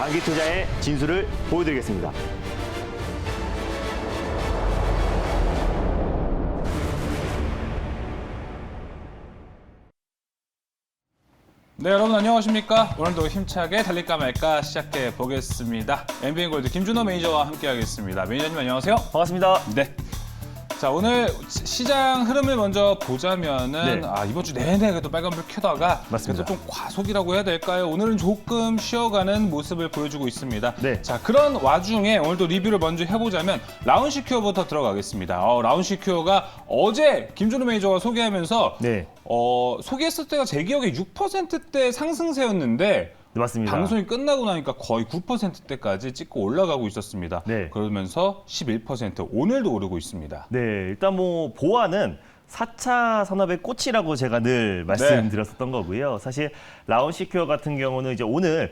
장기투자의 진수를 보여드리겠습니다. 네, 여러분 안녕하십니까? 오늘도 힘차게 달릴까 말까 시작해 보겠습니다. MBN골드 김준호 매니저와 함께하겠습니다. 매니저님 안녕하세요. 반갑습니다. 네. 자, 오늘 시장 흐름을 먼저 보자면은 네. 이번 주 내내 그래도 빨간불 켜다가 맞습니다. 그래도 좀 과속이라고 해야 될까요? 오늘은 조금 쉬어가는 모습을 보여주고 있습니다. 네. 자, 그런 와중에 오늘도 리뷰를 먼저 해보자면 라운시큐어부터 들어가겠습니다. 라운시큐어가 어제 김준호 매니저가 소개하면서 네. 소개했을 때가 제 기억에 6%대 상승세였는데 네, 맞습니다. 방송이 끝나고 나니까 거의 9%대까지 찍고 올라가고 있었습니다. 네. 그러면서 11% 오늘도 오르고 있습니다. 네, 일단 뭐 보아는 4차 산업의 꽃이라고 제가 늘 말씀드렸었던 거고요. 사실 라운시큐어 같은 경우는 이제 오늘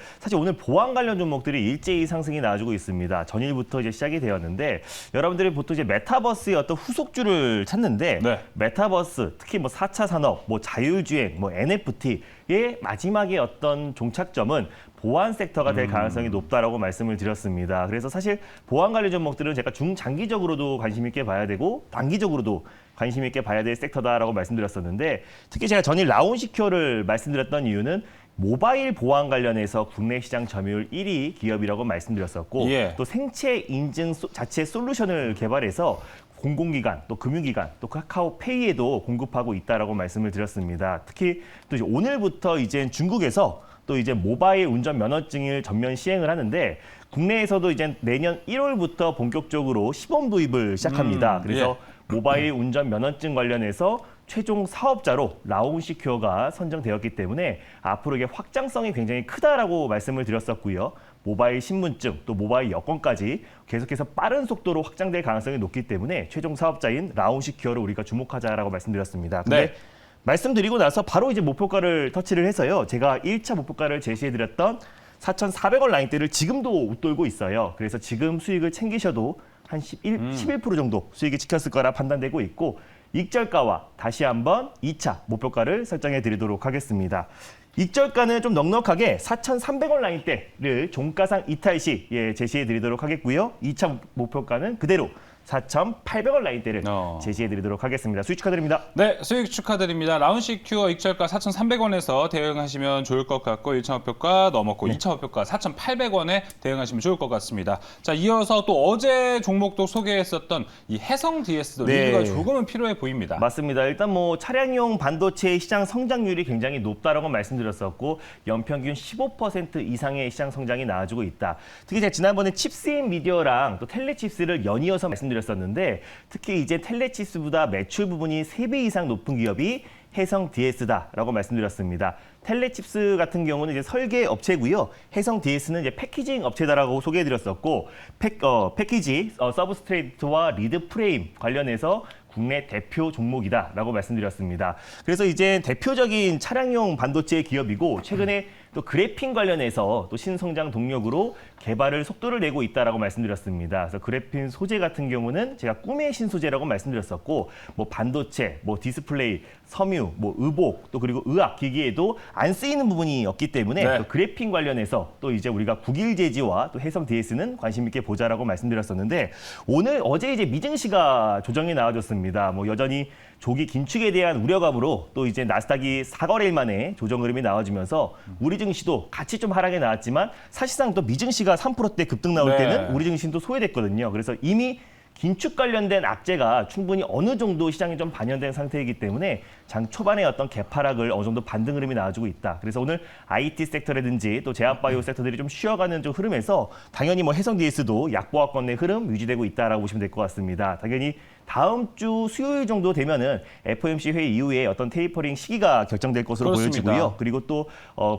보안 관련 종목들이 일제히 상승이 나와주고 있습니다. 전일부터 이제 시작이 되었는데 여러분들이 보통 이제 메타버스의 어떤 후속주를 찾는데 네. 메타버스 특히 뭐 4차 산업, 뭐 자율주행, 뭐 NFT의 마지막에 어떤 종착점은 보안 섹터가 될 가능성이 높다라고 말씀을 드렸습니다. 그래서 사실 보안 관련 종목들은 제가 중장기적으로도 관심 있게 봐야 되고 단기적으로도 관심 있게 봐야 될 섹터다라고 말씀드렸었는데 특히 제가 전일 라운시큐어를 말씀드렸던 이유는 모바일 보안 관련해서 국내 시장 점유율 1위 기업이라고 말씀드렸었고 예. 또 생체 인증 자체 솔루션을 개발해서 공공기관, 또 금융기관, 또 카카오페이에도 공급하고 있다라고 말씀을 드렸습니다. 특히 또 이제 오늘부터 이제 중국에서 또 이제 모바일 운전 면허증을 전면 시행을 하는데 국내에서도 이제 내년 1월부터 본격적으로 시범 도입을 시작합니다. 그래서 모바일 운전 면허증 관련해서 최종 사업자로 라운시큐어가 선정되었기 때문에 앞으로 이게 확장성이 굉장히 크다라고 말씀을 드렸었고요. 모바일 신분증, 또 모바일 여권까지 계속해서 빠른 속도로 확장될 가능성이 높기 때문에 최종 사업자인 라운시큐어를 우리가 주목하자라고 말씀드렸습니다. 근데 네. 말씀드리고 나서 바로 이제 목표가를 터치를 해서요. 제가 1차 목표가를 제시해드렸던 4,400원 라인대를 지금도 웃돌고 있어요. 그래서 지금 수익을 챙기셔도 한 11% 정도 수익이 찍혔을 거라 판단되고 있고 익절가와 다시 한번 2차 목표가를 설정해 드리도록 하겠습니다. 익절가는 좀 넉넉하게 4,300원 라인대를 종가상 이탈 시 제시해 드리도록 하겠고요. 2차 목표가는 그대로 4,800원 라인대를 제시해 드리도록 하겠습니다. 수익 축하드립니다. 네, 수익 축하드립니다. 라운시큐어 익절가 4,300원에서 대응하시면 좋을 것 같고 1차 목표가 넘었고 2차 목표가 4,800원에 대응하시면 좋을 것 같습니다. 자, 이어서 또 어제 종목도 소개했었던 이 해성 DS도 리뷰가 조금은 필요해 보입니다. 맞습니다. 일단 뭐 차량용 반도체 시장 성장률이 굉장히 높다라고 말씀드렸었고 연평균 15% 이상의 시장 성장이 나와주고 있다. 특히 제가 지난번에 칩스인 미디어랑 또 텔레칩스를 연이어서 말씀드렸었는데 특히 이제 텔레칩스보다 매출 부분이 3배 이상 높은 기업이 해성 DS다라고 말씀드렸습니다. 텔레칩스 같은 경우는 이제 설계 업체고요. 해성 DS는 이제 패키징 업체다라고 소개해드렸었고 패키지, 서브스트레이트와 리드 프레임 관련해서 국내 대표 종목이다라고 말씀드렸습니다. 그래서 이제 대표적인 차량용 반도체 기업이고 최근에 또 그래핀 관련해서 또 신성장 동력으로 개발을 속도를 내고 있다라고 말씀드렸습니다. 그래서 그래핀 소재 같은 경우는 제가 꿈의 신소재라고 말씀드렸었고 뭐 반도체, 뭐 디스플레이, 섬유, 뭐 의복, 또 그리고 의학 기기에도 안 쓰이는 부분이 없기 때문에 또 그래핀 관련해서 또 이제 우리가 국일제지와 또 해성 DS는 관심 있게 보자라고 말씀드렸었는데 어제 이제 미증시가 조정이 나와줬습니다. 뭐 여전히 조기 긴축에 대한 우려감으로 또 이제 나스닥이 4거래일 만에 조정 흐름이 나와주면서 우리 증시도 같이 좀 하락에 나왔지만 사실상 또 미증시가 3%대 급등 나올 때는 우리 증시도 소외됐거든요. 그래서 이미 긴축 관련된 악재가 충분히 어느 정도 시장에 좀 반영된 상태이기 때문에 장 초반에 어떤 개파락을 어느 정도 반등 흐름이 나와주고 있다. 그래서 오늘 IT 섹터라든지 또 제약바이오 섹터들이 좀 쉬어가는 좀 흐름에서 당연히 뭐 해성 DS도 약보합권의 흐름 유지되고 있다라고 보시면 될 것 같습니다. 당연히 다음 주 수요일 정도 되면은 FOMC 회의 이후에 어떤 테이퍼링 시기가 결정될 것으로 그렇습니다. 보여지고요. 그리고 또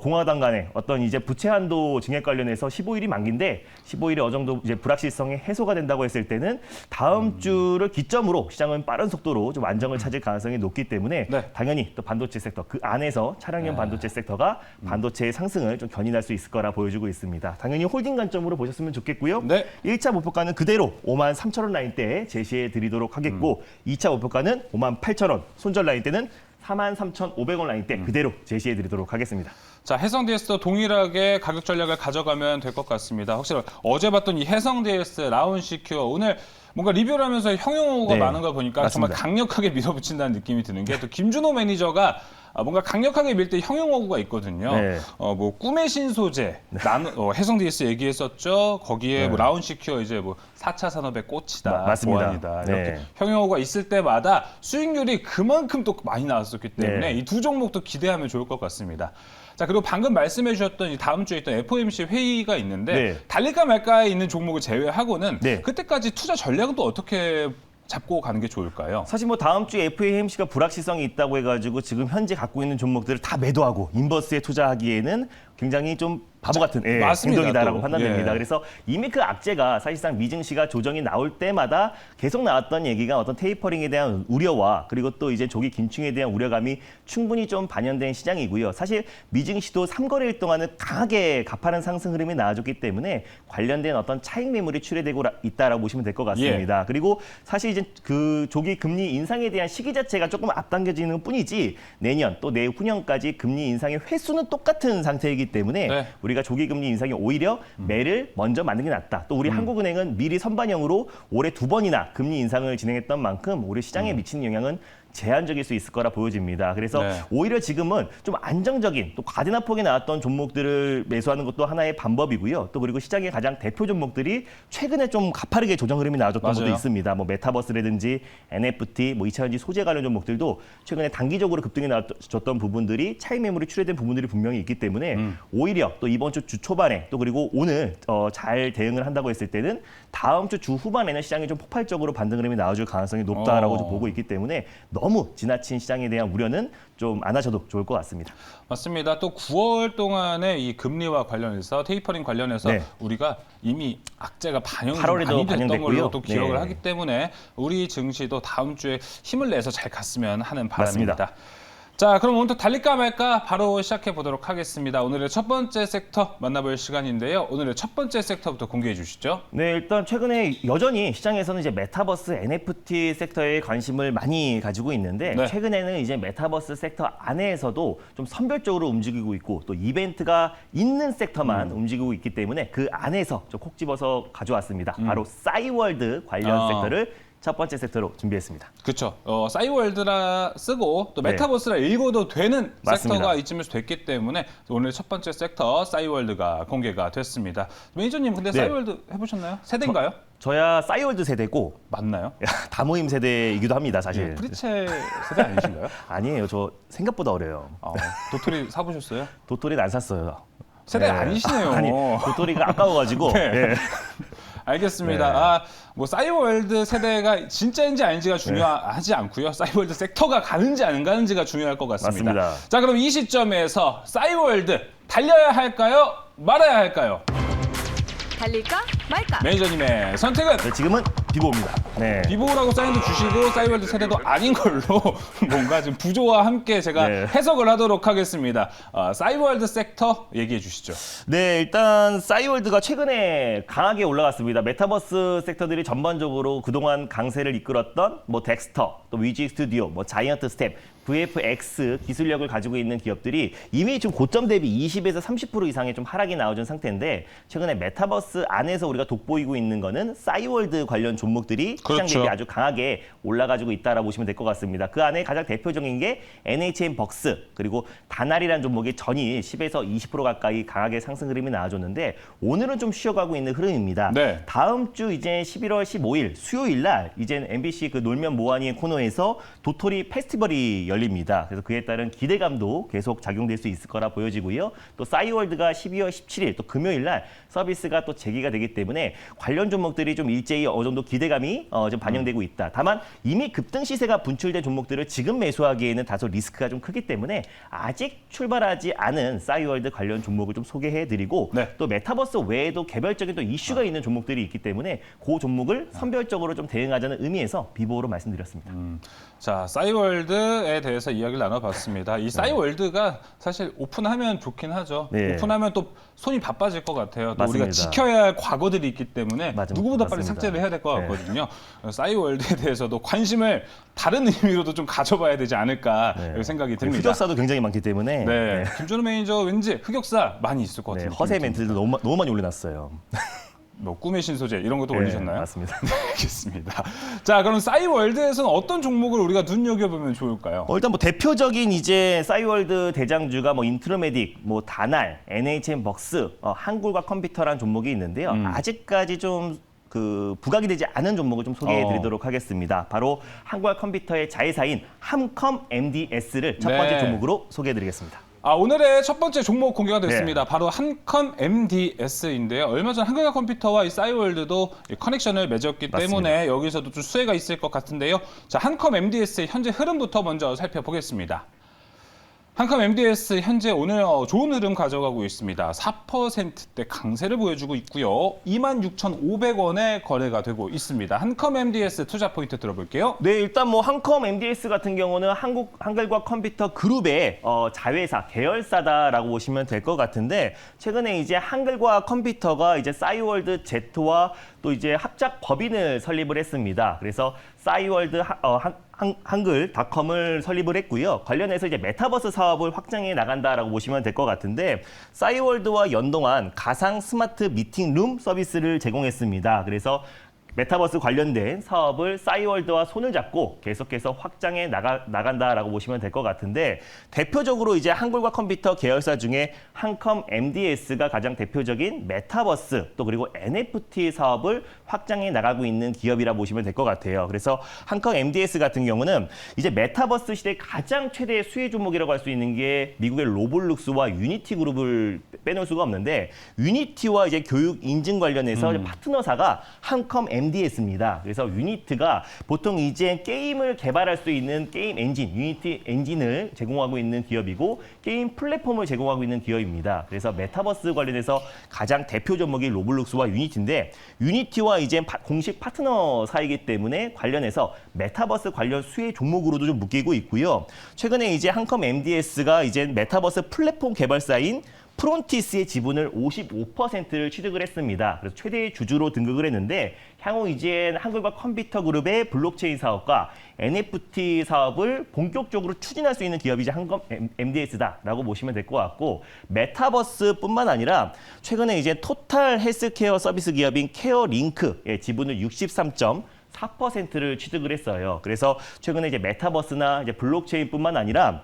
공화당 간의 어떤 이제 부채 한도 증액 관련해서 15일이 만기인데 15일에 어느 정도 이제 불확실성이 해소가 된다고 했을 때는 다음 주를 기점으로 시장은 빠른 속도로 좀 안정을 찾을 가능성이 높기 때문에 당연히 또 반도체 섹터 그 안에서 차량용 반도체 섹터가 반도체의 상승을 좀 견인할 수 있을 거라 보여주고 있습니다. 당연히 홀딩 관점으로 보셨으면 좋겠고요. 1차 목표가는 그대로 53,000원 라인대에 제시해 드리도록 하겠고 2차 목표가는 58,000원, 손절 라인대는 43,500원 라인대 그대로 제시해 드리도록 하겠습니다. 자, 해성 DS 동일하게 가격 전략을 가져가면 될 것 같습니다. 확실히 어제 봤던 이 해성 DS, 라운 시큐어 오늘 뭔가 리뷰를 하면서 형용어가 네, 많은 거 보니까 맞습니다. 정말 강력하게 밀어붙인다는 느낌이 드는 게 또 김준호 매니저가 뭔가 강력하게 밀 때 형용어가 있거든요. 네. 뭐 꿈의 신소재, 해성 DS 얘기했었죠. 거기에 뭐 라운 시큐어 이제 뭐 4차 산업의 꽃이다, 맞습니다. 보안이다 이렇게 네. 형용어가 있을 때마다 수익률이 그만큼 또 많이 나왔었기 때문에 네. 이 두 종목도 기대하면 좋을 것 같습니다. 자, 그리고 방금 말씀해 주셨던 이 다음 주에 있던 FOMC 회의가 있는데 네. 달릴까 말까에 있는 종목을 제외하고는 네. 그때까지 투자 전략은 또 어떻게 잡고 가는 게 좋을까요? 사실 뭐 다음 주에 FOMC가 불확실성이 있다고 해가지고 지금 현재 갖고 있는 종목들을 다 매도하고 인버스에 투자하기에는 굉장히 좀 바보 같은 맞습니다, 행동이다라고 또. 판단됩니다. 예. 그래서 이미 그 악재가 사실상 미증시가 조정이 나올 때마다 계속 나왔던 얘기가 어떤 테이퍼링에 대한 우려와 그리고 또 이제 조기 긴축에 대한 우려감이 충분히 좀 반영된 시장이고요. 사실 미증시도 3거래일 동안은 강하게 가파른 상승 흐름이 나와줬기 때문에 관련된 어떤 차익 매물이 출회되고 있다라고 보시면 될 것 같습니다. 그리고 사실 이제 그 조기 금리 인상에 대한 시기 자체가 조금 앞당겨지는 뿐이지 내년 또 내후년까지 금리 인상의 횟수는 똑같은 상태이기 때문에 네. 우리가 조기 금리 인상이 오히려 매를 먼저 맞는 게 낫다. 또 우리 한국은행은 미리 선반영으로 올해 2번이나 금리 인상을 진행했던 만큼 올해 시장에 미치는 영향은 제한적일 수 있을 거라 보여집니다. 그래서 네. 오히려 지금은 좀 안정적인 또 과대납폭이 나왔던 종목들을 매수하는 것도 하나의 방법이고요. 또 그리고 시장의 가장 대표 종목들이 최근에 좀 가파르게 조정 흐름이 나와줬던 맞아요. 것도 있습니다. 뭐 메타버스라든지 NFT, 뭐 2차전지 소재 관련 종목들도 최근에 단기적으로 급등이 나왔던 부분들이 차익 매물이 출회된 부분들이 분명히 있기 때문에 오히려 또 이번 주 초반에 또 그리고 오늘 잘 대응을 한다고 했을 때는 다음 주 후반에는 시장이 좀 폭발적으로 반등 흐름이 나와줄 가능성이 높다라고 좀 보고 있기 때문에 너무 지나친 시장에 대한 우려는 좀 안 하셔도 좋을 것 같습니다. 맞습니다. 또 9월 동안에 이 금리와 관련해서 테이퍼링 관련해서 네. 우리가 이미 악재가 반영이 좀 8월에도 많이 됐던 반영됐고요. 걸로 또 기억을 네. 하기 때문에 우리 증시도 다음 주에 힘을 내서 잘 갔으면 하는 바람입니다. 맞습니다. 자, 그럼 오늘 또 달릴까 말까 바로 시작해 보도록 하겠습니다. 오늘의 첫 번째 섹터 만나볼 시간인데요. 오늘의 첫 번째 섹터부터 공개해 주시죠. 네, 일단 최근에 여전히 시장에서는 이제 메타버스 NFT 섹터에 관심을 많이 가지고 있는데 네. 최근에는 이제 메타버스 섹터 안에서도 좀 선별적으로 움직이고 있고 또 이벤트가 있는 섹터만 움직이고 있기 때문에 그 안에서 좀 콕 집어서 가져왔습니다. 바로 싸이월드 관련 섹터를 첫 번째 섹터로 준비했습니다. 그렇죠. 싸이월드라 쓰고 또 네. 메타버스라 읽어도 되는 맞습니다. 섹터가 이쯤에서 됐기 때문에 오늘 첫 번째 섹터 싸이월드가 공개가 됐습니다. 매니저님 근데 네. 싸이월드 해보셨나요? 세대인가요? 저야 싸이월드 세대고 맞나요? 다모임 세대이기도 합니다, 사실. 프리체 세대 아니신가요? 아니에요, 저 생각보다 어려요. 도토리 사보셨어요? 도토리는 안 샀어요. 세대 네. 아니시네요. 아니, 도토리가 아까워가지고. 네. 네. 알겠습니다. 네. 뭐 싸이월드 세대가 진짜인지 아닌지가 중요하지 않고요. 싸이월드 섹터가 가는지 안 가는지가 중요할 것 같습니다. 맞습니다. 자, 그럼 이 시점에서 싸이월드 달려야 할까요? 말아야 할까요? 달릴까 말까? 매니저님의 선택은 네, 지금은 비보입니다. 네. 비보라고 사인도 주시고 싸이월드 세대도 아닌 걸로 뭔가 지금 부조와 함께 제가 네. 해석을 하도록 하겠습니다. 싸이월드 섹터 얘기해 주시죠. 네, 일단 싸이월드가 최근에 강하게 올라갔습니다. 메타버스 섹터들이 전반적으로 그동안 강세를 이끌었던 뭐 덱스터, 또 위지 스튜디오, 뭐 자이언트 스텝, VFX 기술력을 가지고 있는 기업들이 이미 지금 고점 대비 20에서 30% 이상의 좀 하락이 나와준 상태인데 최근에 메타버스 안에서 우리가 돋보이고 있는 거는 싸이월드 관련 종목들이 시장 그렇죠. 대비 아주 강하게 올라가지고 있다라고 보시면 될 것 같습니다. 그 안에 가장 대표적인 게 NHN 벅스 그리고 다날이라는 종목이 전일 10에서 20% 가까이 강하게 상승 흐름이 나와줬는데 오늘은 좀 쉬어가고 있는 흐름입니다. 네. 다음 주 이제 11월 15일 수요일 날 이제 MBC 그 놀면 뭐하니의 코너에서 도토리 페스티벌이 열립니다. 그래서 그에 따른 기대감도 계속 작용될 수 있을 거라 보여지고요. 또 싸이월드가 12월 17일 또 금요일 날 서비스가 또 재개가 되기 때문에 관련 종목들이 좀 일제히 어느 정도 기대감이 좀 반영되고 있다. 다만 이미 급등 시세가 분출된 종목들을 지금 매수하기에는 다소 리스크가 좀 크기 때문에 아직 출발하지 않은 싸이월드 관련 종목을 좀 소개해드리고 네. 또 메타버스 외에도 개별적인 또 이슈가 있는 종목들이 있기 때문에 그 종목을 선별적으로 좀 대응하자는 의미에서 비보로 말씀드렸습니다. 자, 싸이월드에 대해서 이야기를 나눠봤습니다. 이 싸이월드가 사실 오픈하면 좋긴 하죠. 네. 오픈하면 또 손이 바빠질 것 같아요. 또 우리가 맞습니다. 지켜야 할 과거들이 있기 때문에 맞습니다. 누구보다 빨리 맞습니다. 삭제를 해야 될 것 네. 같거든요. 싸이월드에 대해서도 관심을 다른 의미로도 좀 가져봐야 되지 않을까 이런 생각이 듭니다. 흑역사도 굉장히 많기 때문에 네. 김준호 매니저 왠지 흑역사 많이 있을 것 네, 같은데. 허세 멘트들 너무 많이 올려놨어요. 뭐 꿈의 신소재 이런 것도 네, 올리셨나요? 맞습니다. 알겠습니다. 자, 그럼 싸이월드에서는 어떤 종목을 우리가 눈여겨보면 좋을까요? 일단 뭐 대표적인 이제 싸이월드 대장주가 뭐 인트로메딕, 뭐 다날, NHN 벅스, 한국과 컴퓨터라는 종목이 있는데요. 아직까지 좀 그 부각이 되지 않은 종목을 좀 소개해드리도록 하겠습니다. 바로 한국과 컴퓨터의 자회사인 함컴 MDS를 첫 번째 네. 종목으로 소개해드리겠습니다. 오늘의 첫 번째 종목 공개가 됐습니다. 바로 한컴 MDS인데요. 얼마 전 한국과 컴퓨터와 이 싸이월드도 이 커넥션을 맺었기 맞습니다. 때문에 여기서도 좀 수혜가 있을 것 같은데요. 자, 한컴 MDS의 현재 흐름부터 먼저 살펴보겠습니다. 한컴 MDS 현재 오늘 좋은 흐름 가져가고 있습니다. 4%대 강세를 보여주고 있고요. 26,500원에 거래가 되고 있습니다. 한컴 MDS 투자 포인트 들어볼게요. 네, 일단 뭐 한컴 MDS 같은 경우는 한글과 컴퓨터 그룹의 자회사, 계열사다라고 보시면 될 것 같은데 최근에 이제 한글과 컴퓨터가 이제 싸이월드 Z와 또 이제 합작 법인을 설립을 했습니다. 그래서 싸이월드 한글닷컴을 설립을 했고요. 관련해서 이제 메타버스 사업을 확장해 나간다라고 보시면 될 것 같은데 싸이월드와 연동한 가상 스마트 미팅룸 서비스를 제공했습니다. 그래서 메타버스 관련된 사업을 싸이월드와 손을 잡고 계속해서 확장해 나간다라고 보시면 될 것 같은데 대표적으로 이제 한글과 컴퓨터 계열사 중에 한컴 MDS가 가장 대표적인 메타버스 또 그리고 NFT 사업을 확장해 나가고 있는 기업이라 보시면 될 것 같아요. 그래서 한컴 MDS 같은 경우는 이제 메타버스 시대 가장 최대의 수혜 종목이라고 할 수 있는 게 미국의 로블록스와 유니티 그룹을 빼놓을 수가 없는데 유니티와 이제 교육 인증 관련해서 파트너사가 한컴 MDS입니다. 그래서 유니티가 보통 이제 게임을 개발할 수 있는 게임 엔진, 유니티 엔진을 제공하고 있는 기업이고 게임 플랫폼을 제공하고 있는 기업입니다. 그래서 메타버스 관련해서 가장 대표 종목이 로블록스와 유니티인데 유니티와 이제 공식 파트너사이기 때문에 관련해서 메타버스 관련 수혜 종목으로도 좀 묶이고 있고요. 최근에 이제 한컴 MDS가 이제 메타버스 플랫폼 개발사인 프론티스의 지분을 55%를 취득을 했습니다. 그래서 최대의 주주로 등극을 했는데 향후 이제 한글과 컴퓨터 그룹의 블록체인 사업과 NFT 사업을 본격적으로 추진할 수 있는 기업이 이제 한컴 MDS다라고 보시면 될 것 같고 메타버스뿐만 아니라 최근에 이제 토탈 헬스케어 서비스 기업인 케어링크의 지분을 63.4%를 취득을 했어요. 그래서 최근에 이제 메타버스나 이제 블록체인뿐만 아니라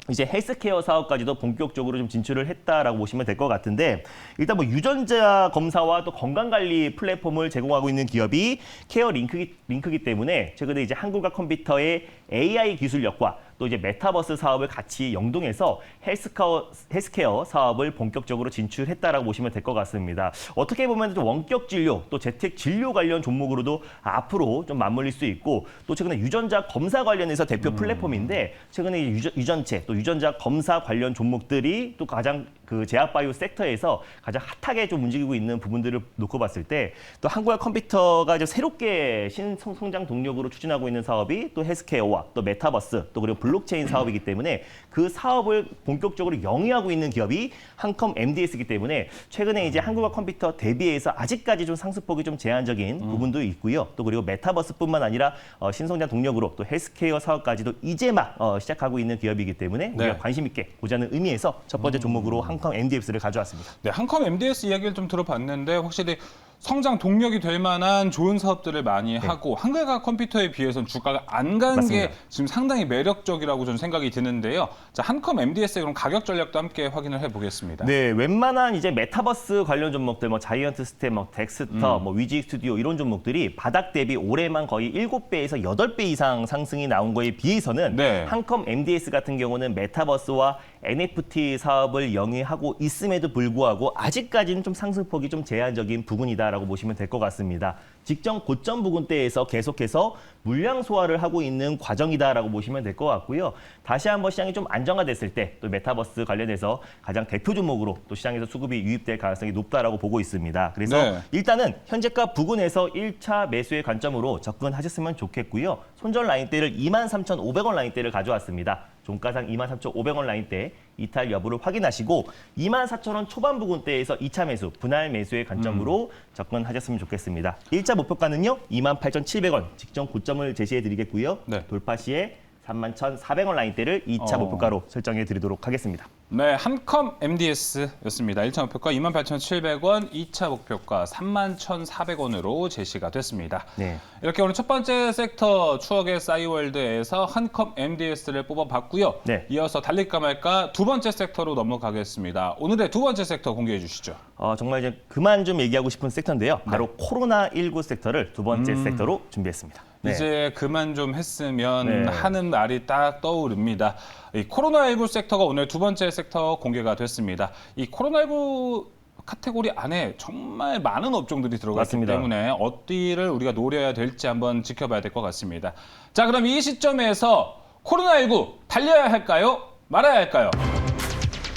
이제 헬스케어 사업까지도 본격적으로 좀 진출을 했다라고 보시면 될 것 같은데 일단 뭐 유전자 검사와 또 건강관리 플랫폼을 제공하고 있는 기업이 케어링크기 때문에 최근에 이제 한국과 컴퓨터의 AI 기술력과 또 이제 메타버스 사업을 같이 연동해서 헬스케어 사업을 본격적으로 진출했다라고 보시면 될 것 같습니다. 어떻게 보면 좀 원격 진료 또 재택 진료 관련 종목으로도 앞으로 좀 맞물릴 수 있고 또 최근에 유전자 검사 관련해서 대표 플랫폼인데 최근에 유전체 또 유전자 검사 관련 종목들이 또 가장 그 제약바이오 섹터에서 가장 핫하게 좀 움직이고 있는 부분들을 놓고 봤을 때 또 한국과 컴퓨터가 이제 새롭게 신성장 동력으로 추진하고 있는 사업이 또 헬스케어와 또 메타버스 또 그리고 블록체인 사업이기 때문에 그 사업을 본격적으로 영위하고 있는 기업이 한컴 MDS이기 때문에 최근에 이제 한국과 컴퓨터 대비해서 아직까지 좀 상승폭이 좀 제한적인 부분도 있고요. 또 그리고 메타버스뿐만 아니라 신성장 동력으로 또 헬스케어 사업까지도 이제 막 시작하고 있는 기업이기 때문에 우리가 관심 있게 보자는 의미에서 첫 번째 종목으로 한컴 MDS를 가져왔습니다. 네, 한컴 MDS 이야기를 좀 들어봤는데 확실히 성장 동력이 될 만한 좋은 사업들을 많이 하고 한글과 컴퓨터에 비해서는 주가가 안 간 게 지금 상당히 매력적이라고 저는 생각이 드는데요. 자, 한컴 MDS의 그럼 가격 전략도 함께 확인을 해보겠습니다. 네, 웬만한 이제 메타버스 관련 종목들, 뭐 자이언트 스텝, 뭐 덱스터, 뭐 위지 스튜디오 이런 종목들이 바닥 대비 올해만 거의 7배에서 8배 이상 상승이 나온 거에 비해서는 한컴 MDS 같은 경우는 메타버스와 NFT 사업을 영위하고 있음에도 불구하고 아직까지는 좀 상승폭이 좀 제한적인 부분이다. 있다라고 보시면 될 것 같습니다. 직전 고점 부근대에서 계속해서 물량 소화를 하고 있는 과정이다라고 보시면 될 것 같고요. 다시 한번 시장이 좀 안정화됐을 때 또 메타버스 관련해서 가장 대표 종목으로 또 시장에서 수급이 유입될 가능성이 높다라고 보고 있습니다. 그래서 네. 일단은 현재가 부근에서 1차 매수의 관점으로 접근하셨으면 좋겠고요. 손절 라인대를 23,500원 라인대를 가져왔습니다. 종가상 23,500원 라인대 이탈 여부를 확인하시고 24,000원 초반 부근대에서 2차 매수, 분할 매수의 관점으로 접근하셨으면 좋겠습니다. 1차 목표가는요. 28,700원 직전 고점을 제시해 드리겠고요. 네. 돌파 시에 31,400원 라인대를 2차 목표가로 설정해 드리도록 하겠습니다. 네, 한컴 MDS였습니다. 1차 목표가 28,700원, 2차 목표가 31,400원으로 제시가 됐습니다. 네. 이렇게 오늘 첫 번째 섹터 추억의 싸이월드에서 한컴 MDS를 뽑아봤고요. 네. 이어서 달릴까 말까 두 번째 섹터로 넘어가겠습니다. 오늘의 두 번째 섹터 공개해 주시죠. 정말 이제 그만 좀 얘기하고 싶은 섹터인데요. 바로 코로나19 섹터를 두 번째 섹터로 준비했습니다. 네. 이제 그만 좀 했으면 네. 하는 말이 딱 떠오릅니다. 이 코로나19 섹터가 오늘 두 번째 섹터 공개가 됐습니다. 이 코로나19 카테고리 안에 정말 많은 업종들이 들어갔기 맞습니다. 때문에 어디를 우리가 노려야 될지 한번 지켜봐야 될 것 같습니다. 자, 그럼 이 시점에서 코로나19 달려야 할까요? 말아야 할까요?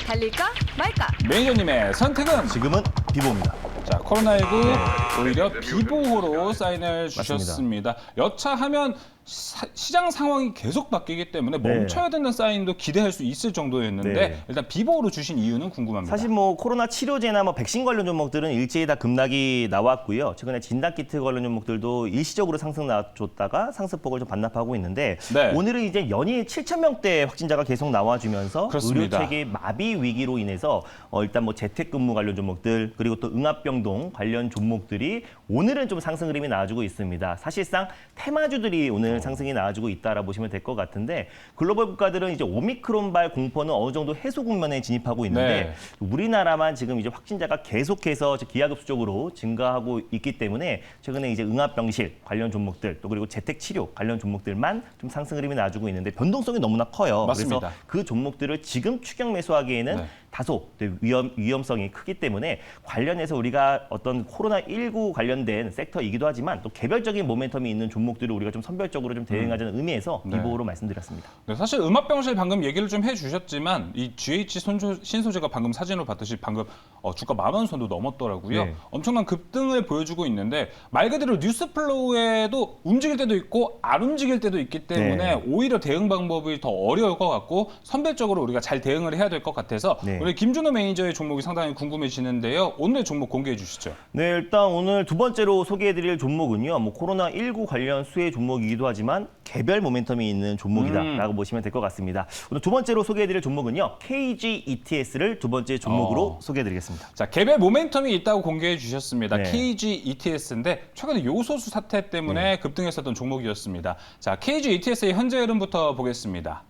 달릴까 말까. 매니저님의 선택은? 지금은 비보입니다. 자, 코로나19 오히려 비보호로 사인을 주셨습니다. 여차하면 시장 상황이 계속 바뀌기 때문에 멈춰야 된다는 사인도 기대할 수 있을 정도였는데 네. 일단 비보호로 주신 이유는 궁금합니다. 사실 뭐 코로나 치료제나 뭐 백신 관련 종목들은 일제히 다 급락이 나왔고요. 최근에 진단키트 관련 종목들도 일시적으로 상승 나줬다가 상승폭을 좀 반납하고 있는데 네. 오늘은 이제 연일 7,000명대 확진자가 계속 나와주면서 그렇습니다. 의료체계 마비 위기로 인해서 일단 뭐 재택근무 관련 종목들 그리고 또 응압병동 관련 종목들이 오늘은 좀 상승 흐름이 나와주고 있습니다. 사실상 테마주들이 오늘 상승이 나와주고 있다라 보시면 될 것 같은데 글로벌 국가들은 이제 오미크론발 공포는 어느 정도 해소 국면에 진입하고 있는데 네. 우리나라만 지금 이제 확진자가 계속해서 기하급수적으로 증가하고 있기 때문에 최근에 이제 응압병실 관련 종목들 또 그리고 재택치료 관련 종목들만 좀 상승 흐름이 나와주고 있는데 변동성이 너무나 커요. 맞습니다. 그래서 그 종목들을 지금 추격 매수하기에는 네. 다소 위험성이 크기 때문에 관련해서 우리가 어떤 코로나19 관련된 섹터이기도 하지만 또 개별적인 모멘텀이 있는 종목들을 우리가 좀 선별적으로 좀 대응하자는 의미에서 네. 비보호로 말씀드렸습니다. 네, 사실 음압병실 방금 얘기를 좀 해주셨지만 이 GH 신소재가 방금 사진으로 봤듯이 방금 주가 10,000원 선도 넘었더라고요. 네. 엄청난 급등을 보여주고 있는데 말 그대로 뉴스 플로우에도 움직일 때도 있고 안 움직일 때도 있기 때문에 네. 오히려 대응 방법이 더 어려울 것 같고 선별적으로 우리가 잘 대응을 해야 될 것 같아서 네. 우리 김준호 매니저의 종목이 상당히 궁금해지는데요. 오늘의 종목 공개해 주시죠. 네, 일단 오늘 두 번째로 소개해드릴 종목은요. 뭐 코로나19 관련 수혜 종목이기도 하지만 개별 모멘텀이 있는 종목이다라고 보시면 될 것 같습니다. 오늘 두 번째로 소개해드릴 종목은요. KG ETS를 두 번째 종목으로 소개해드리겠습니다. 자, 개별 모멘텀이 있다고 공개해 주셨습니다. 네. KG ETS인데 최근에 요소수 사태 때문에 급등했었던 종목이었습니다. KG ETS의 현재 흐름부터 보겠습니다.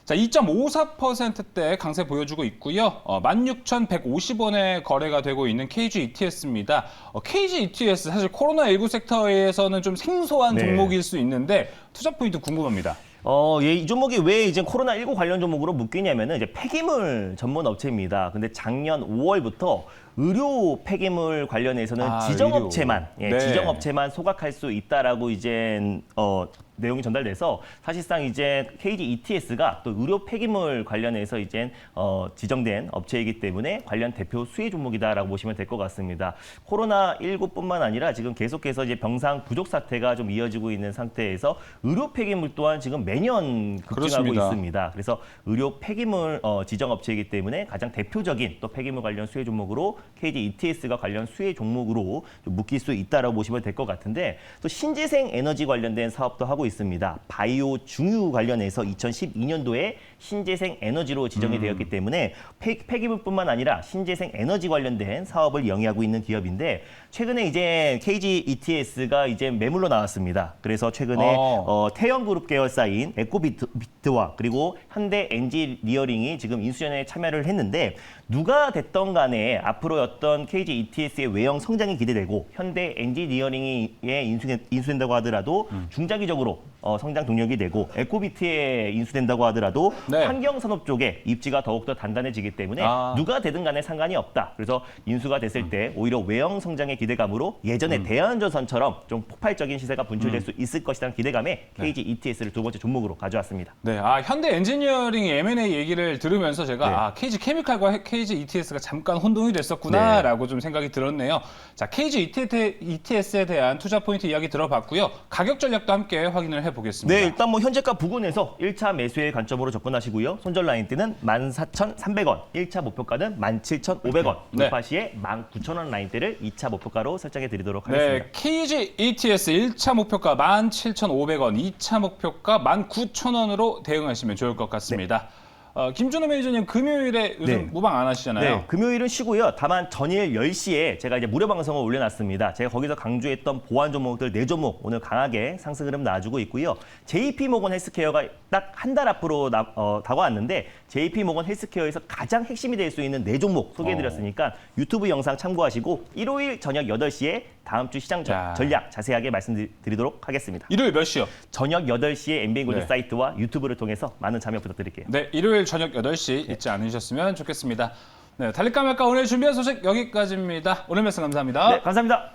자, 2.54%대 강세 보여주고 있고요. 16,150원에 거래가 되고 있는 KG ETS입니다. KG ETS 사실 코로나19 섹터에서는 좀 생소한 네. 종목일 수 있는데 투자 포인트 궁금합니다. 이 종목이 왜 이제 코로나19 관련 종목으로 묶이냐면은 이제 폐기물 전문 업체입니다. 근데 작년 5월부터 의료 폐기물 관련해서는 지정업체만, 네. 지정업체만 소각할 수 있다라고 이제 내용이 전달돼서 사실상 이제 KG ETS가 또 의료 폐기물 관련해서 이제 지정된 업체이기 때문에 관련 대표 수혜 종목이다라고 보시면 될 것 같습니다. 코로나19뿐만 아니라 지금 계속해서 이제 병상 부족 사태가 좀 이어지고 있는 상태에서 의료 폐기물 또한 지금 매년 급증하고 그렇습니다. 있습니다. 그래서 의료 폐기물 지정 업체이기 때문에 가장 대표적인 또 폐기물 관련 수혜 종목으로 KG ETS가 관련 수혜 종목으로 좀 묶일 수 있다라고 보시면 될 것 같은데 또 신재생 에너지 관련된 사업도 하고 있습니다. 바이오 중유 관련해서 2012년도에 신재생 에너지로 지정이 되었기 때문에 폐기물뿐만 아니라 신재생 에너지 관련된 사업을 영위하고 있는 기업인데 최근에 이제 KG ETS가 이제 매물로 나왔습니다. 그래서 최근에 태영그룹 계열사인 에코비트와 그리고 현대 엔지니어링이 지금 인수전에 참여를 했는데 누가 됐던 간에 앞으로 어떤 KG ETS의 외형 성장이 기대되고 현대 엔지니어링에 인수된다고 하더라도 중장기적으로 성장 동력이 되고 에코비트에 인수된다고 하더라도 네. 환경산업 쪽에 입지가 더욱더 단단해지기 때문에 아. 누가 되든 간에 상관이 없다. 그래서 인수가 됐을 때 오히려 외형 성장의 기대감으로 예전에 대한조선처럼 좀 폭발적인 시세가 분출될 수 있을 것이라는 기대감에 KG ETS를 두 번째 종목으로 가져왔습니다. 네, 현대 엔지니어링 M&A 얘기를 들으면서 제가 네. KG 케미칼과 KG ETS가 잠깐 혼동이 됐었구나라고 좀 생각이 들었네요. 자, KG ETS에 대한 투자 포인트 이야기 들어봤고요. 가격 전략도 함께 확인을 해보겠습니다. 네, 일단 뭐 현재가 부근에서 1차 매수의 관점으로 접근하시고요. 손절 라인대는 14,300원, 1차 목표가는 17,500원, 네. 돌파 시에 19,000원 라인대를 2차 목표가로 설정해 드리도록 네, 하겠습니다. KG ETS 1차 목표가 17,500원, 2차 목표가 19,000원으로 대응하시면 좋을 것 같습니다. 김준호 매니저님 금요일에 요즘 네. 무방 안 하시잖아요. 네, 금요일은 쉬고요. 다만 전일 10시에 제가 이제 무료 방송을 올려놨습니다. 제가 거기서 강조했던 보안 종목들 4종목 오늘 강하게 상승 흐름 나와주고 있고요. JP모건 헬스케어가 딱 한 달 앞으로 다가왔는데 JP모건 헬스케어에서 가장 핵심이 될 수 있는 4종목 소개해드렸으니까 유튜브 영상 참고하시고 일요일 저녁 8시에 다음 주 시장 자. 전략 자세하게 말씀드리도록 하겠습니다. 일요일 몇 시요? 저녁 8시에 MBN골드 네. 사이트와 유튜브를 통해서 많은 참여 부탁드릴게요. 네, 일요일 저녁 8시 잊지 않으셨으면 좋겠습니다. 네, 달릴까 말까 오늘 준비한 소식 여기까지입니다. 오늘 말씀 감사합니다. 네, 감사합니다.